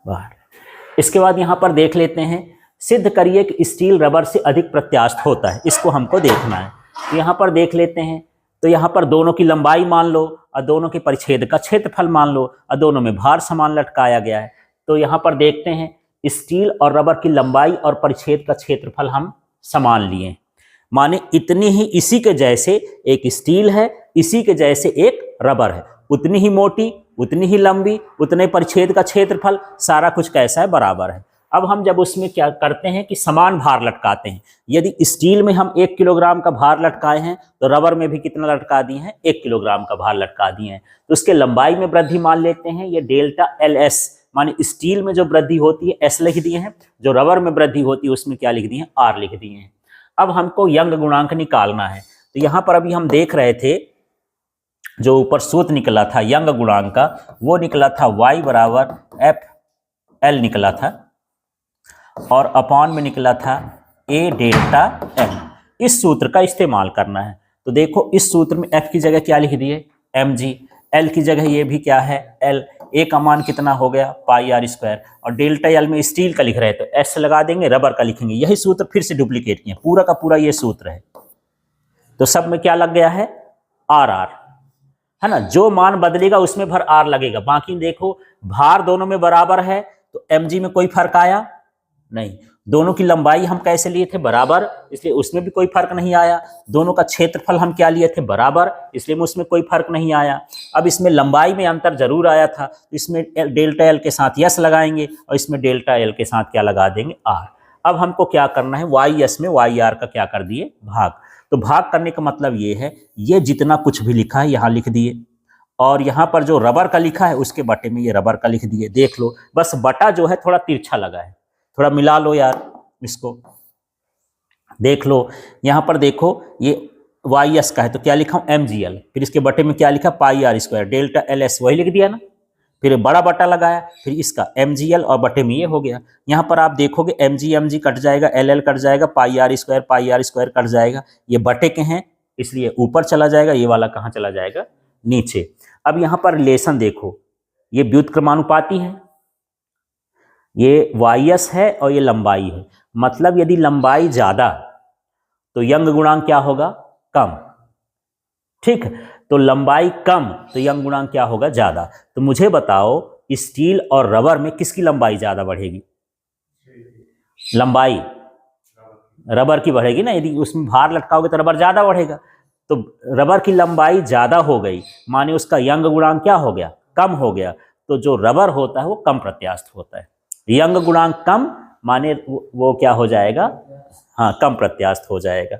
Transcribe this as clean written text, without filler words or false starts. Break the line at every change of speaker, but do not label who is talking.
बाहर। इसके बाद यहाँ पर देख लेते हैं, सिद्ध करिए कि स्टील रबर से अधिक प्रत्यास्थ होता है, इसको हमको देखना है। तो यहाँ पर देख लेते हैं, तो यहाँ पर दोनों की लंबाई मान लो और दोनों के परिच्छेद का क्षेत्रफल मान लो और दोनों में भार समान लटकाया गया है। तो यहाँ पर देखते हैं स्टील और रबर की लंबाई और परिच्छेद का क्षेत्रफल हम समान लिए, माने इतनी ही इसी के जैसे एक स्टील है, इसी के जैसे एक रबर है, उतनी ही मोटी, उतनी ही लंबी, उतने परिच्छेद का क्षेत्रफल, सारा कुछ कैसा है, बराबर है। अब हम जब उसमें क्या करते हैं कि समान भार लटकाते हैं। यदि स्टील में हम 1 किलोग्राम का भार लटकाए हैं तो रबर में भी कितना लटका दिए हैं, 1 किलोग्राम का भार लटका दिए हैं। तो उसके लंबाई में वृद्धि मान लेते हैं, ये डेल्टा LS, माने स्टील में जो वृद्धि होती है S लिख दिए हैं, जो रबर में वृद्धि होती है उसमें क्या लिख दिए हैं, R लिख दिए हैं। अब हमको यंग गुणांक निकालना है। तो यहाँ पर अभी हम देख रहे थे, जो ऊपर सूत्र निकला था यंग गुणांक का, वो निकला था Y बराबर FL निकला था, और अपॉन में निकला था A डेल्टा M। इस सूत्र का इस्तेमाल करना है। तो देखो इस सूत्र में F की जगह क्या लिख दिए, mg, L की जगह ये भी क्या है, L, A का मान कितना हो गया, पाई आर स्क्वायर, और डेल्टा L में स्टील का लिख रहे हैं तो S लगा देंगे, रबर का लिखेंगे। यही सूत्र फिर से डुप्लीकेट किए, पूरा का पूरा ये सूत्र है। तो सब में क्या लग गया है, RR, है ना। जो मान बदलेगा उसमें भर R लगेगा। बाकी देखो भार दोनों में बराबर है तो mg में कोई फर्क आया नहीं। दोनों की लंबाई हम कैसे लिए थे, बराबर, इसलिए उसमें भी कोई फर्क नहीं आया। दोनों का क्षेत्रफल हम क्या लिए थे, बराबर, इसलिए उसमें कोई फर्क नहीं आया। अब इसमें लंबाई में अंतर जरूर आया था, तो इसमें डेल्टा L के साथ यस लगाएंगे और इसमें डेल्टा L के साथ क्या लगा देंगे, R। अब हमको क्या करना है, YS में YR का क्या कर दिए, भाग। तो भाग करने का मतलब ये है, ये जितना कुछ भी लिखा है यहाँ लिख दिए, और यहाँ पर जो रबर का लिखा है उसके बटे में ये रबर का लिख दिए। देख लो, बस बटा जो है थोड़ा तिरछा लगा है, थोड़ा मिला लो यार इसको। देख लो यहाँ पर देखो ये YS का है तो क्या लिखा हूँ, MGL, फिर इसके बटे में क्या लिखा, पाई आर स्क्वायर, डेल्टा LS वही लिख दिया ना, फिर बड़ा बटा लगाया, फिर इसका MGL और बटे में ये हो गया। यहाँ पर आप देखोगे MG कट जाएगा, LL कट जाएगा, पाई आर स्क्वायर कट जाएगा, ये बटे के हैं इसलिए ऊपर चला जाएगा, ये वाला कहाँ चला जाएगा, नीचे। अब यहाँ पर रिलेशन देखो, ये व्युत्क्रमानुपाती है, ये YS है और ये लंबाई है, मतलब यदि लंबाई ज्यादा तो यंग गुणांक क्या होगा, कम, ठीक। तो लंबाई कम तो यंग गुणांक क्या होगा, ज्यादा। तो मुझे बताओ स्टील और रबर में किसकी लंबाई ज्यादा बढ़ेगी, लंबाई रबर की बढ़ेगी ना, यदि उसमें भार लटकाओगे तो रबर ज्यादा बढ़ेगा। तो रबर की लंबाई ज्यादा हो गई, माने उसका यंग गुणांक क्या हो गया, कम हो गया। तो जो रबर होता है वो कम प्रत्यास्थ होता है। यंग गुणांक कम माने वो क्या हो जाएगा, हाँ, कम प्रत्यास्थ हो जाएगा।